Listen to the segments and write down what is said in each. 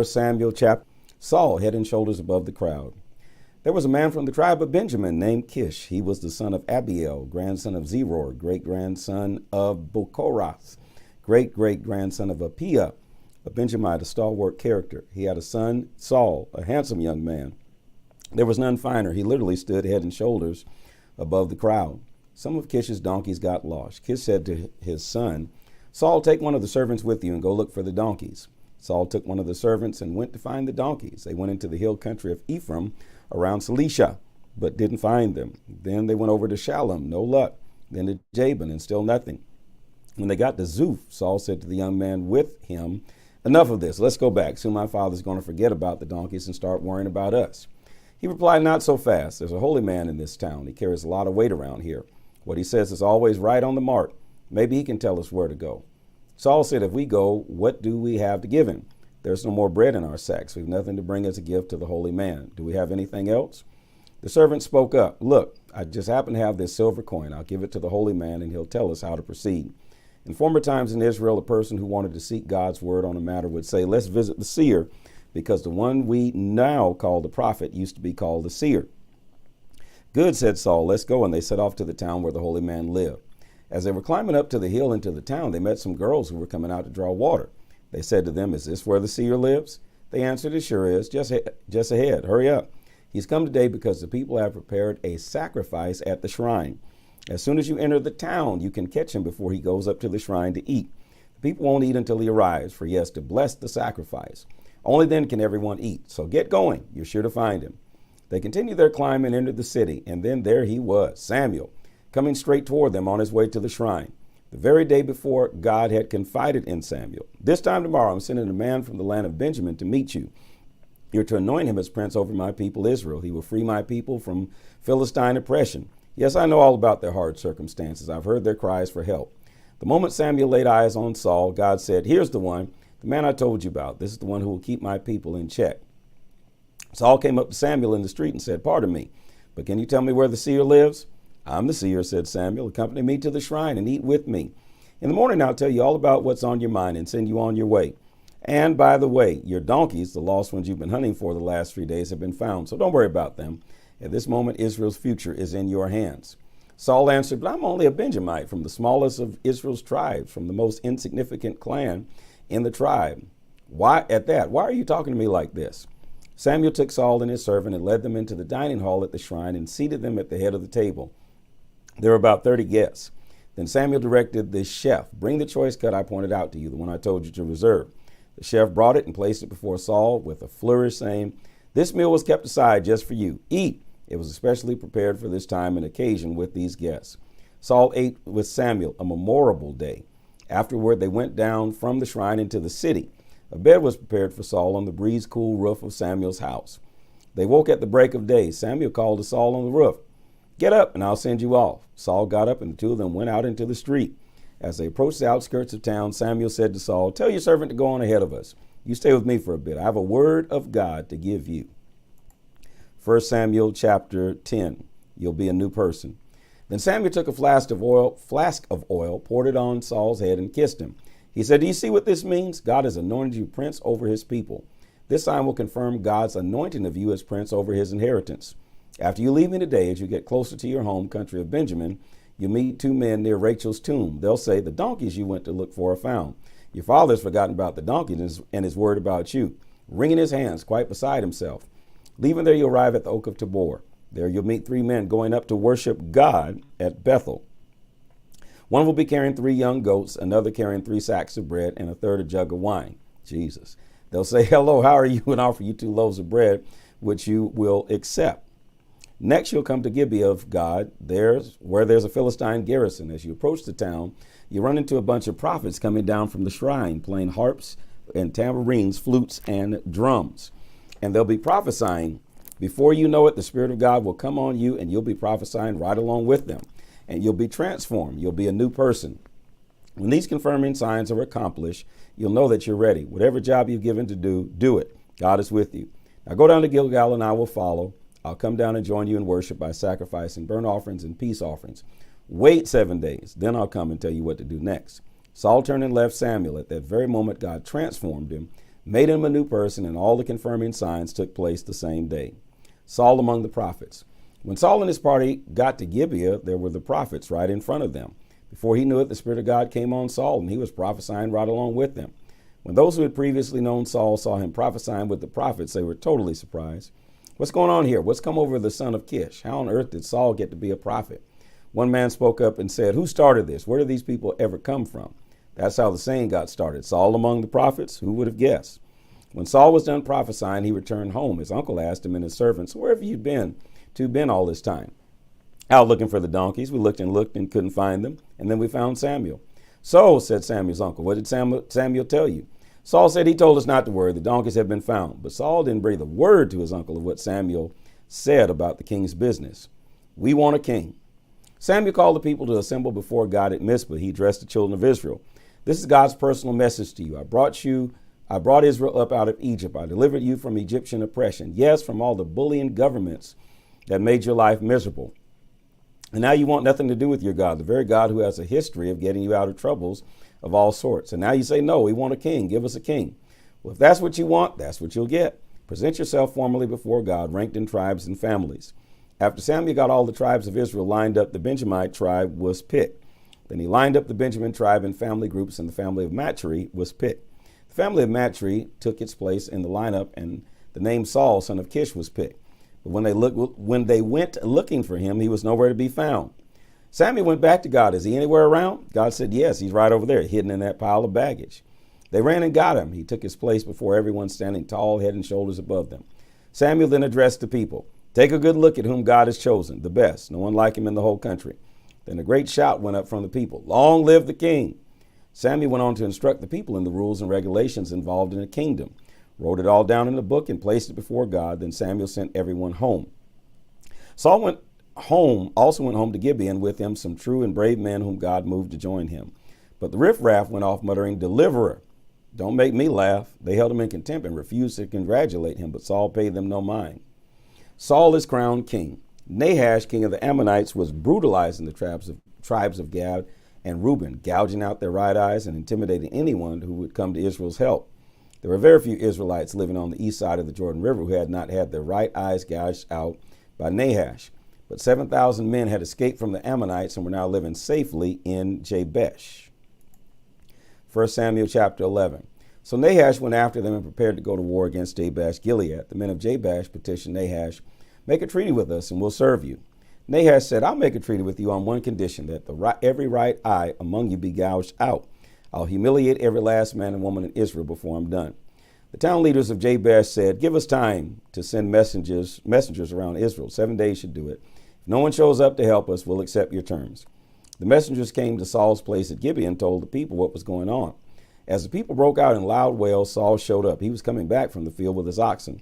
Samuel chapter. Saul, head and shoulders above the crowd. There was a man from the tribe of Benjamin named Kish. He was the son of Abiel, grandson of Zeror, great-grandson of Bokorath, great-great-grandson of Apiah, a Benjamite, a stalwart character. He had a son, Saul, a handsome young man. There was none finer. He literally stood head and shoulders above the crowd. Some of Kish's donkeys got lost. Kish said to his son, Saul, take one of the servants with you and go look for the donkeys. Saul took one of the servants and went to find the donkeys. They went into the hill country of Ephraim around Salisha, but didn't find them. Then they went over to Shalom, no luck. Then to Jabin, and still nothing. When they got to Zuph, Saul said to the young man with him, enough of this, let's go back. Soon my father's going to forget about the donkeys and start worrying about us. He replied, not so fast. There's a holy man in this town. He carries a lot of weight around here. What he says is always right on the mark. Maybe he can tell us where to go. Saul said, if we go, what do we have to give him? There's no more bread in our sacks. We've nothing to bring as a gift to the holy man. Do we have anything else? The servant spoke up. Look, I just happen to have this silver coin. I'll give it to the holy man and he'll tell us how to proceed. In former times in Israel, a person who wanted to seek God's word on a matter would say, let's visit the seer, because the one we now call the prophet used to be called the seer. Good, said Saul, let's go. And they set off to the town where the holy man lived. As they were climbing up to the hill into the town, they met some girls who were coming out to draw water. They said to them, is this where the seer lives? They answered, it sure is. Just ahead. Hurry up. He's come today because the people have prepared a sacrifice at the shrine. As soon as you enter the town, you can catch him before he goes up to the shrine to eat. The people won't eat until he arrives, for he has to bless the sacrifice. Only then can everyone eat. So get going. You're sure to find him. They continued their climb and entered the city. And then there he was, Samuel, coming straight toward them on his way to the shrine. The very day before, God had confided in Samuel. This time tomorrow, I'm sending a man from the land of Benjamin to meet you. You're to anoint him as prince over my people Israel. He will free my people from Philistine oppression. Yes, I know all about their hard circumstances. I've heard their cries for help. The moment Samuel laid eyes on Saul, God said, here's the one, the man I told you about. This is the one who will keep my people in check. Saul came up to Samuel in the street and said, pardon me, but can you tell me where the seer lives? I'm the seer, said Samuel. Accompany me to the shrine and eat with me. In the morning, I'll tell you all about what's on your mind and send you on your way. And by the way, your donkeys, the lost ones you've been hunting for the last 3 days, have been found. So don't worry about them. At this moment, Israel's future is in your hands. Saul answered, but I'm only a Benjamite from the smallest of Israel's tribes, from the most insignificant clan in the tribe. Why are you talking to me like this? Samuel took Saul and his servant and led them into the dining hall at the shrine and seated them at the head of the table. There were about 30 guests. Then Samuel directed the chef, bring the choice cut I pointed out to you, the one I told you to reserve. The chef brought it and placed it before Saul with a flourish, saying, this meal was kept aside just for you. Eat. It was especially prepared for this time and occasion with these guests. Saul ate with Samuel, a memorable day. Afterward, they went down from the shrine into the city. A bed was prepared for Saul on the breeze-cool roof of Samuel's house. They woke at the break of day. Samuel called to Saul on the roof. Get up and I'll send you off. Saul got up and the two of them went out into the street. As they approached the outskirts of town, Samuel said to Saul, tell your servant to go on ahead of us. You stay with me for a bit. I have a word of God to give you. 1 Samuel chapter 10. You'll be a new person. Then Samuel took a flask of oil, poured it on Saul's head and kissed him. He said, do you see what this means? God has anointed you prince over his people. This sign will confirm God's anointing of you as prince over his inheritance. After you leave me today, as you get closer to your home country of Benjamin, you'll meet two men near Rachel's tomb. They'll say, the donkeys you went to look for are found. Your father has forgotten about the donkeys and is worried about you, wringing his hands, quite beside himself. Leaving there, you'll arrive at the Oak of Tabor. There you'll meet 3 men going up to worship God at Bethel. One will be carrying 3 young goats, another carrying 3 sacks of bread, and a third a jug of wine. Jesus. They'll say, hello, how are you? And offer you 2 loaves of bread, which you will accept. Next, you'll come to Gibeah of God, where there's a Philistine garrison. As you approach the town, you run into a bunch of prophets coming down from the shrine, playing harps and tambourines, flutes, and drums. And they'll be prophesying. Before you know it, the Spirit of God will come on you, and you'll be prophesying right along with them. And you'll be transformed. You'll be a new person. When these confirming signs are accomplished, you'll know that you're ready. Whatever job you've given to do, do it. God is with you. Now go down to Gilgal, and I will follow. I'll come down and join you in worship by sacrificing burnt offerings and peace offerings. Wait 7 days, then I'll come and tell you what to do next. Saul turned and left Samuel. At that very moment, God transformed him. made him a new person, and all the confirming signs took place the same day. Saul among the prophets. When Saul and his party got to Gibeah, there were the prophets right in front of them. Before he knew it, the Spirit of God came on Saul, and he was prophesying right along with them. When those who had previously known Saul saw him prophesying with the prophets, they were totally surprised. What's going on here? What's come over the son of Kish? How on earth did Saul get to be a prophet? One man spoke up and said, "Who started this? Where do these people ever come from?" That's how the saying got started. Saul among the prophets? Who would have guessed? When Saul was done prophesying, he returned home. His uncle asked him and his servants, "Where have you been all this time?" "Out looking for the donkeys. We looked and couldn't find them. And then we found Samuel." "So," said Samuel's uncle, "what did Samuel tell you?" Saul said, "He told us not to worry. The donkeys have been found." But Saul didn't breathe a word to his uncle of what Samuel said about the king's business. "We want a king." Samuel called the people to assemble before God at Mizpah. He addressed the children of Israel. "This is God's personal message to you. I brought Israel up out of Egypt. I delivered you from Egyptian oppression. Yes, from all the bullying governments that made your life miserable. And now you want nothing to do with your God, the very God who has a history of getting you out of troubles of all sorts. And now you say, no, we want a king. Give us a king. Well, if that's what you want, that's what you'll get. Present yourself formally before God, ranked in tribes and families." After Samuel got all the tribes of Israel lined up, the Benjamite tribe was picked. Then he lined up the Benjamin tribe in family groups, and the family of Matri was picked. The family of Matri took its place in the lineup, and the name Saul, son of Kish, was picked. But when they went looking for him, he was nowhere to be found. Samuel went back to God. "Is he anywhere around?" God said, "Yes, he's right over there, hidden in that pile of baggage." They ran and got him. He took his place before everyone, standing tall, head and shoulders above them. Samuel then addressed the people. "Take a good look at whom God has chosen, the best, no one like him in the whole country." Then a great shout went up from the people, "Long live the king!" Samuel went on to instruct the people in the rules and regulations involved in a kingdom, wrote it all down in a book and placed it before God. Then Samuel sent everyone home. Saul also went home to Gibeah, and with him some true and brave men whom God moved to join him. But the riffraff went off muttering, "Deliverer." Don't make me laugh. They held him in contempt and refused to congratulate him, but Saul paid them no mind. Saul is crowned king. Nahash, king of the Ammonites, was brutalizing the tribes of Gad and Reuben, gouging out their right eyes and intimidating anyone who would come to Israel's help. There were very few Israelites living on the east side of the Jordan River who had not had their right eyes gouged out by Nahash. But 7,000 men had escaped from the Ammonites and were now living safely in Jabesh. 1 Samuel chapter 11. So Nahash went after them and prepared to go to war against Jabesh Gilead. The men of Jabesh petitioned Nahash, "Make a treaty with us and we'll serve you." Nahash said, "I'll make a treaty with you on one condition, that every right eye among you be gouged out. I'll humiliate every last man and woman in Israel before I'm done." The town leaders of Jabesh said, "Give us time to send messengers around Israel. 7 days should do it. If no one shows up to help us, we'll accept your terms." The messengers came to Saul's place at Gibeah and told the people what was going on. As the people broke out in loud wails, Saul showed up. He was coming back from the field with his oxen.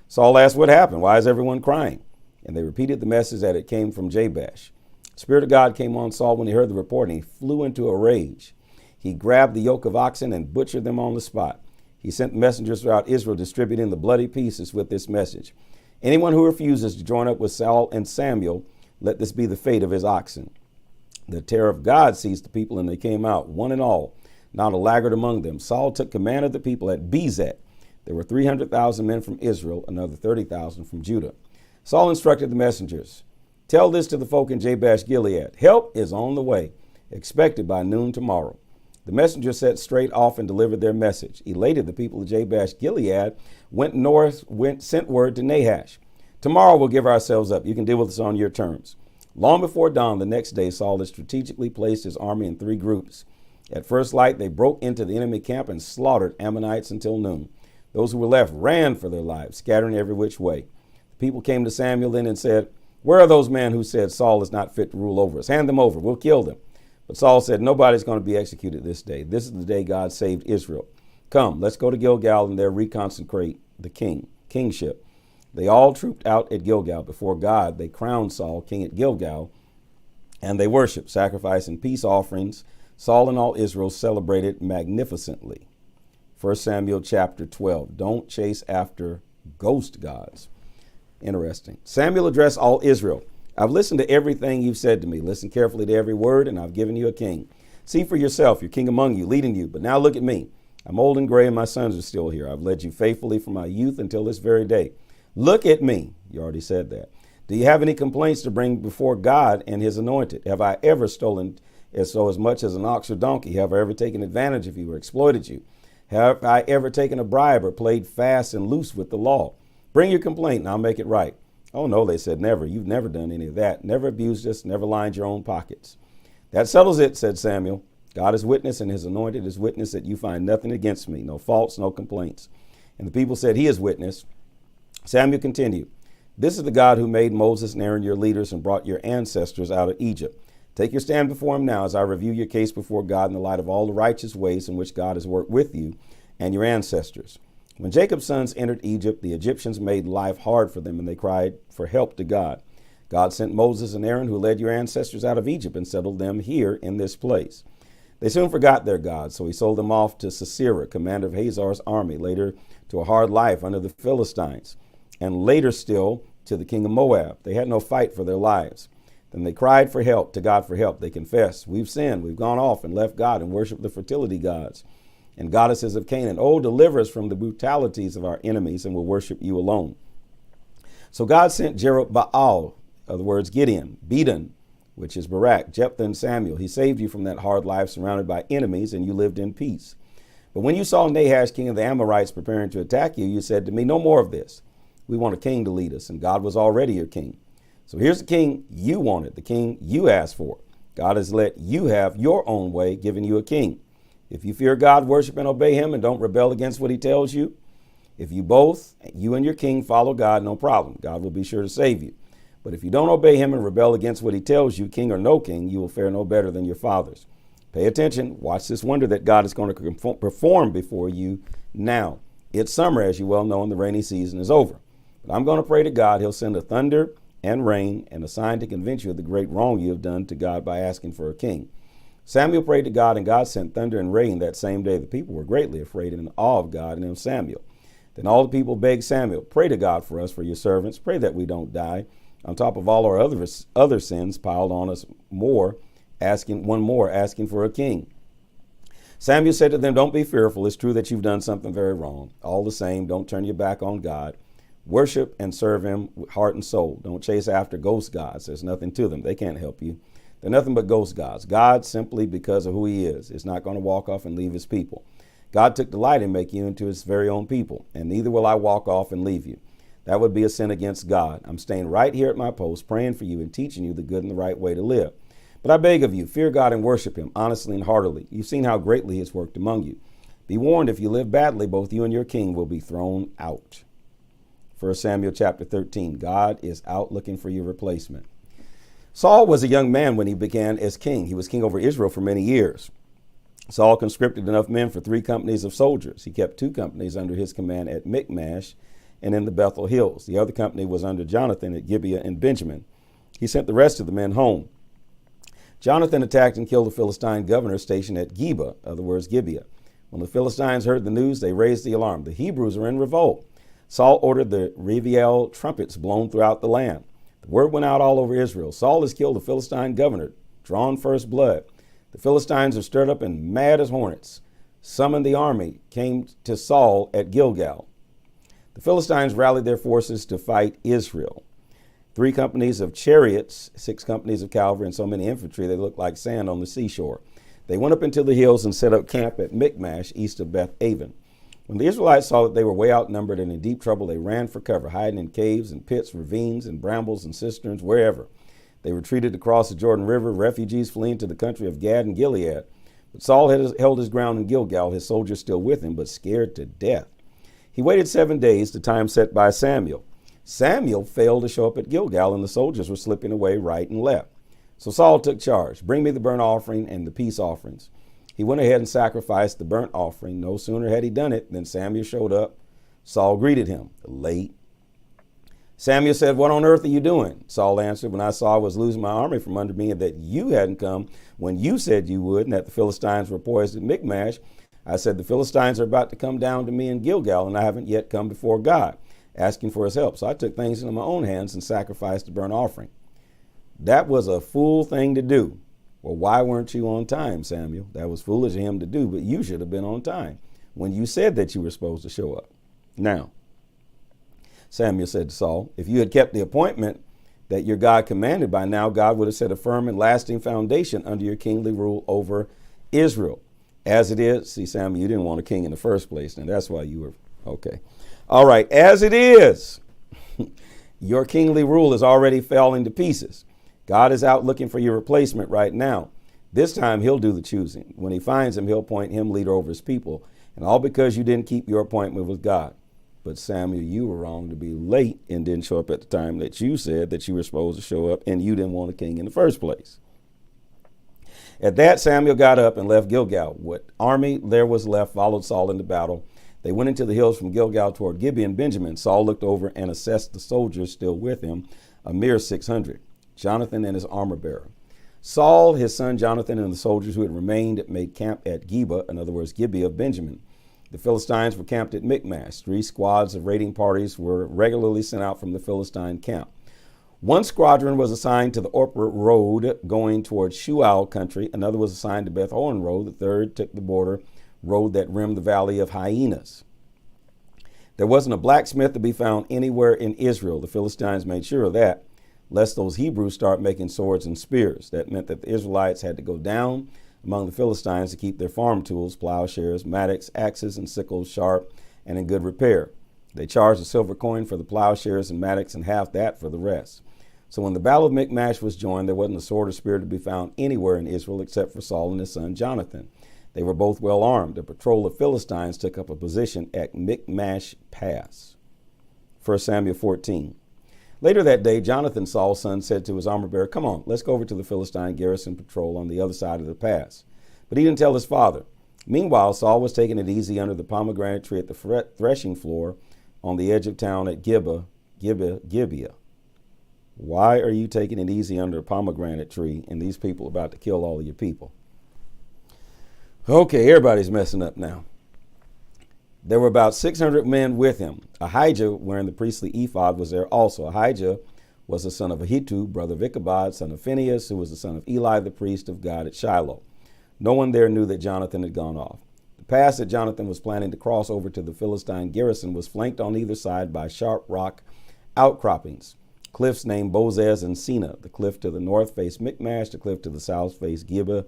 Saul asked, "What happened? Why is everyone crying?" And they repeated the message that it came from Jabesh. The Spirit of God came on Saul when he heard the report, and he flew into a rage. He grabbed the yoke of oxen and butchered them on the spot. He sent messengers throughout Israel distributing the bloody pieces with this message: "Anyone who refuses to join up with Saul and Samuel, let this be the fate of his oxen." The terror of God seized the people, and they came out, one and all, not a laggard among them. Saul took command of the people at Bezek. There were 300,000 men from Israel, another 30,000 from Judah. Saul instructed the messengers, "Tell this to the folk in Jabesh Gilead. Help is on the way, expected by noon tomorrow." The messengers set straight off and delivered their message. Elated, the people of Jabesh Gilead sent word to Nahash, "Tomorrow we'll give ourselves up. You can deal with us on your terms." Long before dawn the next day, Saul had strategically placed his army in 3 groups. At first light, they broke into the enemy camp and slaughtered Ammonites until noon. Those who were left ran for their lives, scattering every which way. The people came to Samuel then and said, "Where are those men who said Saul is not fit to rule over us? Hand them over. We'll kill them." But Saul said, "Nobody's going to be executed this day. This is the day God saved Israel. Come, let's go to Gilgal and there reconsecrate the kingship." They all trooped out at Gilgal. Before God, they crowned Saul king at Gilgal, and they worshiped, sacrificing peace offerings. Saul and all Israel celebrated magnificently. 1 Samuel chapter 12. Don't chase after ghost gods. Interesting. Samuel addressed all Israel. "I've listened to everything you've said to me. Listen carefully to every word, and I've given you a king. See for yourself, your king among you, leading you. But now look at me. I'm old and gray and my sons are still here. I've led you faithfully from my youth until this very day. Look at me. You already said that. Do you have any complaints to bring before God and his anointed? Have I ever stolen as much as an ox or donkey? Have I ever taken advantage of you or exploited you? Have I ever taken a bribe or played fast and loose with the law? Bring your complaint and I'll make it right. Oh, no, they said, never. You've never done any of that. Never abused us, never lined your own pockets. That settles it, said Samuel. God is witness and his anointed is witness that you find nothing against me, no faults, no complaints. And the people said, he is witness. Samuel continued, this is the God who made Moses and Aaron your leaders and brought your ancestors out of Egypt. Take your stand before him now as I review your case before God in the light of all the righteous ways in which God has worked with you and your ancestors. When Jacob's sons entered Egypt, the Egyptians made life hard for them and they cried for help to God. God sent Moses and Aaron who led your ancestors out of Egypt and settled them here in this place. They soon forgot their God, so he sold them off to Sisera, commander of Hazar's army, later to a hard life under the Philistines, and later still to the king of Moab. They had no fight for their lives. Then they cried for help to God for help. They confessed, we've sinned, we've gone off and left God and worshiped the fertility gods and goddesses of Canaan. Oh, deliver us from the brutalities of our enemies and we'll worship you alone. So God sent Jerubbaal, other words, Gideon, Bedan, which is Barak, Jephthah, and Samuel. He saved you from that hard life surrounded by enemies, and you lived in peace. But when you saw Nahash, king of the Amorites, preparing to attack you, you said to me, no more of this. We want a king to lead us, and God was already your king. So here's the king you wanted, the king you asked for. God has let you have your own way, giving you a king. If you fear God, worship and obey him, and don't rebel against what he tells you. If you both, you and your king, follow God, no problem. God will be sure to save you. But if you don't obey him and rebel against what he tells you, king or no king, you will fare no better than your fathers. Pay attention. Watch this wonder that God is going to perform before you now. It's summer, as you well know, and the rainy season is over. But I'm going to pray to God. He'll send a thunder and rain and a sign to convince you of the great wrong you have done to God by asking for a king. Samuel prayed to God, and God sent thunder and rain that same day. The people were greatly afraid and in awe of God and of Samuel. Then all the people begged Samuel, pray to God for us, for your servants. Pray that we don't die. On top of all our other sins piled on us, asking for a king. Samuel said to them, don't be fearful. It's true that you've done something very wrong. All the same, don't turn your back on God. Worship and serve him with heart and soul. Don't chase after ghost gods. There's nothing to them. They can't help you. They're nothing but ghost gods. God, simply because of who he is not going to walk off and leave his people. God took delight in making you into his very own people, and neither will I walk off and leave you. That would be a sin against God. I'm staying right here at my post, praying for you and teaching you the good and the right way to live. But I beg of you, fear God and worship him honestly and heartily. You've seen how greatly he has worked among you. Be warned, if you live badly, both you and your king will be thrown out. 1 Samuel chapter 13, God is out looking for your replacement. Saul was a young man when he began as king. He was king over Israel for many years. Saul conscripted enough men for 3 companies of soldiers. He kept 2 companies under his command at Michmash and in the Bethel Hills. The other company was under Jonathan at Gibeah and Benjamin. He sent the rest of the men home. Jonathan attacked and killed the Philistine governor stationed at Geba, other words, Gibeah. When the Philistines heard the news, they raised the alarm. The Hebrews are in revolt. Saul ordered the reviel trumpets blown throughout the land. The word went out all over Israel. Saul has killed the Philistine governor, drawn first blood. The Philistines are stirred up and mad as hornets. Summoned the army, came to Saul at Gilgal. The Philistines rallied their forces to fight Israel. 3 companies of chariots, 6 companies of cavalry, and so many infantry they looked like sand on the seashore. They went up into the hills and set up camp at Michmash, east of Beth Aven. When the Israelites saw that they were way outnumbered and in deep trouble, they ran for cover, hiding in caves and pits, ravines and brambles and cisterns, wherever. They retreated across the Jordan River, refugees fleeing to the country of Gad and Gilead. But Saul had held his ground in Gilgal, his soldiers still with him, but scared to death. He waited 7 days, the time set by Samuel. Samuel failed to show up at Gilgal, and the soldiers were slipping away right and left. So Saul took charge. Bring me the burnt offering and the peace offerings. He went ahead and sacrificed the burnt offering. No sooner had he done it than Samuel showed up. Saul greeted him. Late. Samuel said, what on earth are you doing? Saul answered, when I saw I was losing my army from under me and that you hadn't come when you said you would, and that the Philistines were poised at Michmash, I said, the Philistines are about to come down to me in Gilgal, and I haven't yet come before God, asking for his help. So I took things into my own hands and sacrificed the burnt offering. That was a fool thing to do. Well, why weren't you on time, Samuel? That was foolish of him to do, but you should have been on time. when you said that you were supposed to show up. Now, Samuel said to Saul, if you had kept the appointment that your God commanded, by now God would have set a firm and lasting foundation under your kingly rule over Israel. As it is, see, Samuel, you didn't want a king in the first place, and that's why you were, okay. All right, as it is, your kingly rule is already falling to pieces. God is out looking for your replacement right now. This time he'll do the choosing. When he finds him, he'll appoint him leader over his people. And all because you didn't keep your appointment with God. But Samuel, you were wrong to be late and didn't show up at the time that you said that you were supposed to show up, and you didn't want a king in the first place. At that, Samuel got up and left Gilgal. What army there was left followed Saul into battle. They went into the hills from Gilgal toward Gibeah and Benjamin. Saul looked over and assessed the soldiers still with him, a mere 600. Jonathan and his armor bearer. Saul, his son Jonathan, and the soldiers who had remained made camp at Geba, in other words, Gibeah of Benjamin. The Philistines were camped at Michmash. 3 squads of raiding parties were regularly sent out from the Philistine camp. 1 squadron was assigned to the Orpah road going toward Shual country. Another was assigned to Beth Horon road. The third took the border road that rimmed the valley of Hyenas. There wasn't a blacksmith to be found anywhere in Israel. The Philistines made sure of that, lest those Hebrews start making swords and spears. That meant that the Israelites had to go down among the Philistines to keep their farm tools, plowshares, mattocks, axes, and sickles sharp and in good repair. They charged a silver coin for the plowshares and mattocks and half that for the rest. So when the battle of Michmash was joined, there wasn't a sword or spear to be found anywhere in Israel except for Saul and his son Jonathan. They were both well armed. A patrol of Philistines took up a position at Michmash Pass. 1 Samuel 14. Later that day, Jonathan, Saul's son, said to his armor bearer, come on, let's go over to the Philistine garrison patrol on the other side of the pass. But he didn't tell his father. Meanwhile, Saul was taking it easy under the pomegranate tree at the threshing floor on the edge of town at Gibeah. Why are you taking it easy under a pomegranate tree and these people are about to kill all of your people? Okay, everybody's messing up now. There were about 600 men with him. Ahijah, wearing the priestly ephod, was there also. Ahijah was the son of Ahitub, brother of Ichabod, son of Phinehas, who was the son of Eli, the priest of God at Shiloh. No one there knew that Jonathan had gone off. The pass that Jonathan was planning to cross over to the Philistine garrison was flanked on either side by sharp rock outcroppings. Cliffs named Bozez and Sina. The cliff to the north faced Michmash, the cliff to the south faced Gibeah.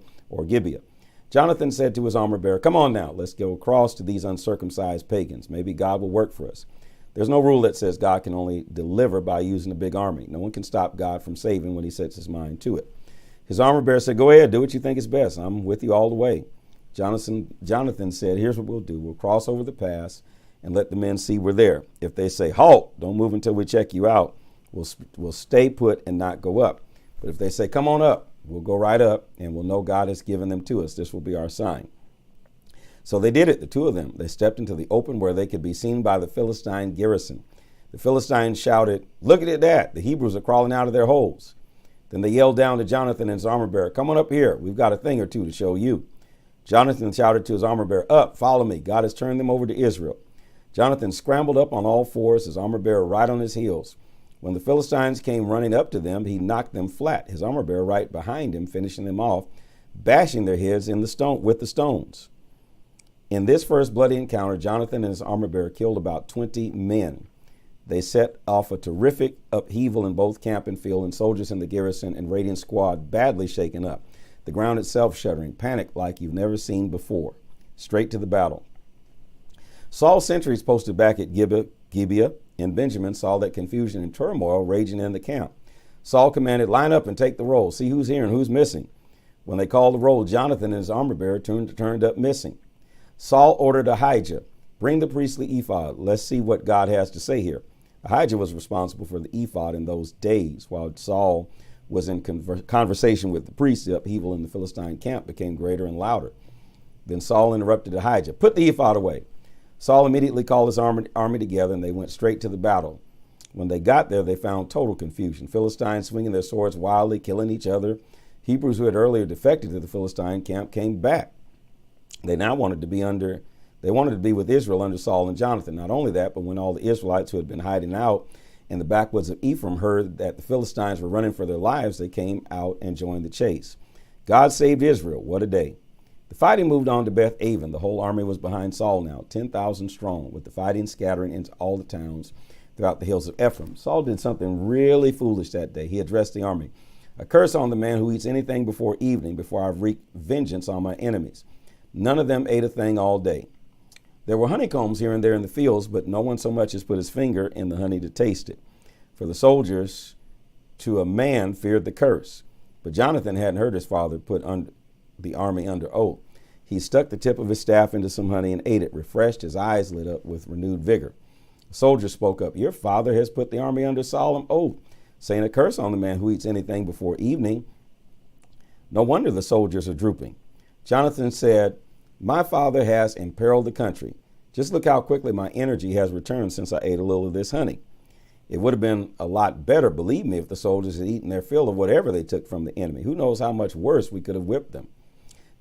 Jonathan said to his armor bearer, come on now, let's go across to these uncircumcised pagans. Maybe God will work for us. There's no rule that says God can only deliver by using a big army. No one can stop God from saving when he sets his mind to it. His armor bearer said, go ahead, do what you think is best. I'm with you all the way. Jonathan said, here's what we'll do. We'll cross over the pass and let the men see we're there. If they say, halt, don't move until we check you out, we'll stay put and not go up. But if they say, come on up, we'll go right up and we'll know God has given them to us. This will be our sign. So they did it, the two of them. They stepped into the open where they could be seen by the Philistine garrison. The Philistines shouted, look at that. The Hebrews are crawling out of their holes. Then they yelled down to Jonathan and his armor bearer, come on up here. We've got a thing or two to show you. Jonathan shouted to his armor bearer, up, follow me. God has turned them over to Israel. Jonathan scrambled up on all fours, his armor bearer right on his heels. When the Philistines came running up to them, he knocked them flat, his armor bearer right behind him, finishing them off, bashing their heads with the stones. In this first bloody encounter, Jonathan and his armor bearer killed about 20 men. They set off a terrific upheaval in both camp and field, and soldiers in the garrison and raiding squad badly shaken up. The ground itself shuddering, panic like you've never seen before. Straight to the battle. Saul's sentries posted back at Gibeah in Benjamin saw that confusion and turmoil raging in the camp. Saul commanded, line up and take the roll. See who's here and who's missing. When they called the roll, Jonathan and his armor bearer turned up missing. Saul ordered Ahijah, bring the priestly ephod. Let's see what God has to say here. Ahijah was responsible for the ephod in those days. While Saul was in conversation with the priest, the upheaval in the Philistine camp became greater and louder. Then Saul interrupted Ahijah, put the ephod away. Saul immediately called his army together, and they went straight to the battle. When they got there, they found total confusion. Philistines swinging their swords wildly, killing each other. Hebrews who had earlier defected to the Philistine camp came back. They now wanted to be with Israel under Saul and Jonathan. Not only that, but when all the Israelites who had been hiding out in the backwoods of Ephraim heard that the Philistines were running for their lives, they came out and joined the chase. God saved Israel. What a day. The fighting moved on to Beth Aven. The whole army was behind Saul now, 10,000 strong, with the fighting scattering into all the towns throughout the hills of Ephraim. Saul did something really foolish that day. He addressed the army. A curse on the man who eats anything before evening, before I wreak vengeance on my enemies. None of them ate a thing all day. There were honeycombs here and there in the fields, but no one so much as put his finger in the honey to taste it. For the soldiers, to a man, feared the curse. But Jonathan hadn't heard his father put the army under oath. He stuck the tip of his staff into some honey and ate it, refreshed, his eyes lit up with renewed vigor. The soldier spoke up, "Your father has put the army under solemn oath, saying a curse on the man who eats anything before evening." No wonder the soldiers are drooping. Jonathan said, "My father has imperiled the country. Just look how quickly my energy has returned since I ate a little of this honey." It would have been a lot better, believe me, if the soldiers had eaten their fill of whatever they took from the enemy. Who knows how much worse we could have whipped them.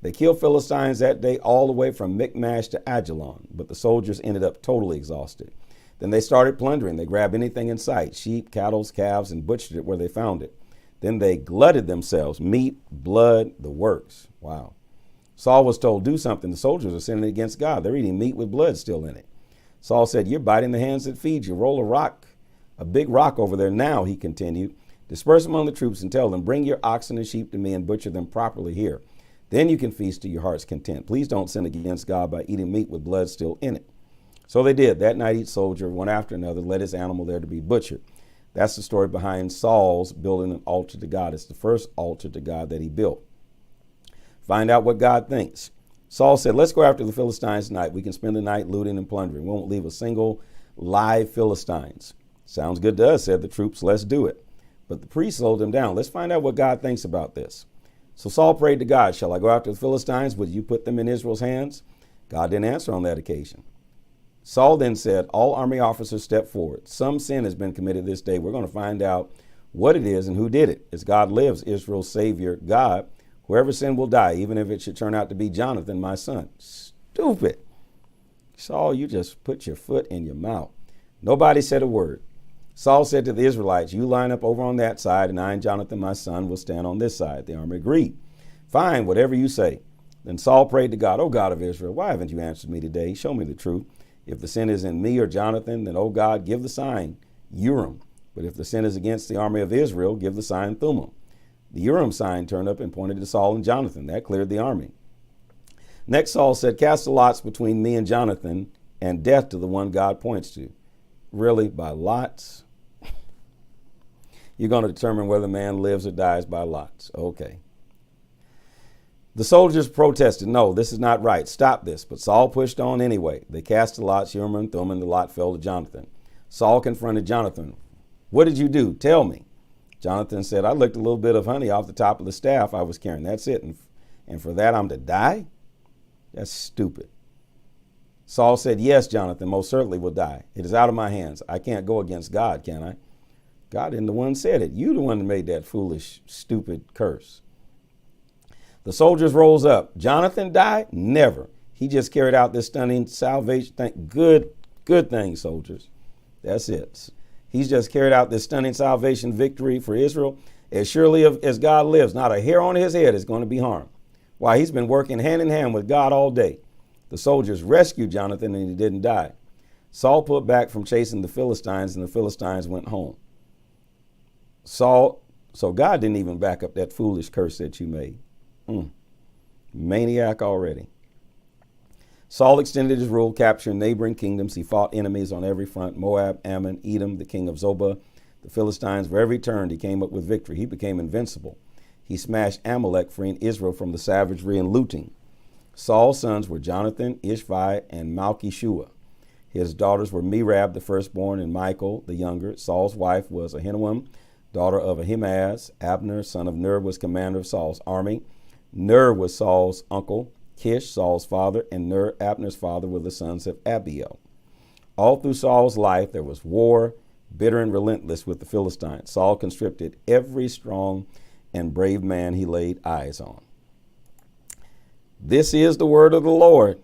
They killed Philistines that day all the way from Michmash to Ajalon, but the soldiers ended up totally exhausted. Then they started plundering. They grabbed anything in sight, sheep, cattle, calves, and butchered it where they found it. Then they glutted themselves, meat, blood, the works. Wow. Saul was told, do something. The soldiers are sinning against God. They're eating meat with blood still in it. Saul said, "You're biting the hands that feed you. Roll a big rock over there now," he continued. "Disperse among the troops and tell them, bring your oxen and sheep to me and butcher them properly here. Then you can feast to your heart's content. Please don't sin against God by eating meat with blood still in it." So they did. That night each soldier, one after another, led his animal there to be butchered. That's the story behind Saul's building an altar to God. It's the first altar to God that he built. Find out what God thinks. Saul said, "Let's go after the Philistines tonight. We can spend the night looting and plundering. We won't leave a single live Philistines." "Sounds good to us," said the troops. "Let's do it." But the priest slowed them down. "Let's find out what God thinks about this." So Saul prayed to God, "Shall I go after the Philistines? Would you put them in Israel's hands?" God didn't answer on that occasion. Saul then said, "All army officers step forward. Some sin has been committed this day. We're going to find out what it is and who did it. As God lives, Israel's Savior, God, whoever sinned will die, even if it should turn out to be Jonathan, my son." Stupid. Saul, you just put your foot in your mouth. Nobody said a word. Saul said to the Israelites, "You line up over on that side, and I and Jonathan, my son, will stand on this side." The army agreed. "Fine, whatever you say." Then Saul prayed to God, "O God of Israel, why haven't you answered me today? Show me the truth. If the sin is in me or Jonathan, then, O God, give the sign, Urim. But if the sin is against the army of Israel, give the sign, Thummim." The Urim sign turned up and pointed to Saul and Jonathan. That cleared the army. Next, Saul said, "Cast the lots between me and Jonathan, and death to the one God points to." Really, by lots? You're going to determine whether man lives or dies by lots. Okay. The soldiers protested, "No, this is not right. Stop this." But Saul pushed on anyway. They cast the lots, Urim and Thummim, and the lot fell to Jonathan. Saul confronted Jonathan. "What did you do? Tell me." Jonathan said, "I licked a little bit of honey off the top of the staff I was carrying. That's it. And for that I'm to die? That's stupid." Saul said, "Yes, Jonathan, most certainly will die. It is out of my hands. I can't go against God, can I?" God isn't the one said it. You the one that made that foolish, stupid curse. The soldiers rose up. "Jonathan died? Never. He just carried out this stunning salvation. Good thing, soldiers. That's it. He's just carried out this stunning salvation victory for Israel. As surely as God lives, not a hair on his head is going to be harmed. Why, he's been working hand in hand with God all day." The soldiers rescued Jonathan and he didn't die. Saul pulled back from chasing the Philistines and the Philistines went home. So God didn't even back up that foolish curse that you made. Maniac already. Saul extended his rule, capturing neighboring kingdoms. He fought enemies on every front: Moab, Ammon, Edom, the king of Zobah, the Philistines. Wherever he turned, he came up with victory. He became invincible. He smashed Amalek, freeing Israel from the savagery and looting. Saul's sons were Jonathan, Ishvi, and Malchishua. His daughters were Merab, the firstborn, and Michal, the younger. Saul's wife was Ahinoam, daughter of Ahimaaz. Abner, son of Ner, was commander of Saul's army. Ner was Saul's uncle. Kish, Saul's father, and Ner, Abner's father, were the sons of Abiel. All through Saul's life, there was war, bitter and relentless with the Philistines. Saul conscripted every strong and brave man he laid eyes on. This is the word of the Lord.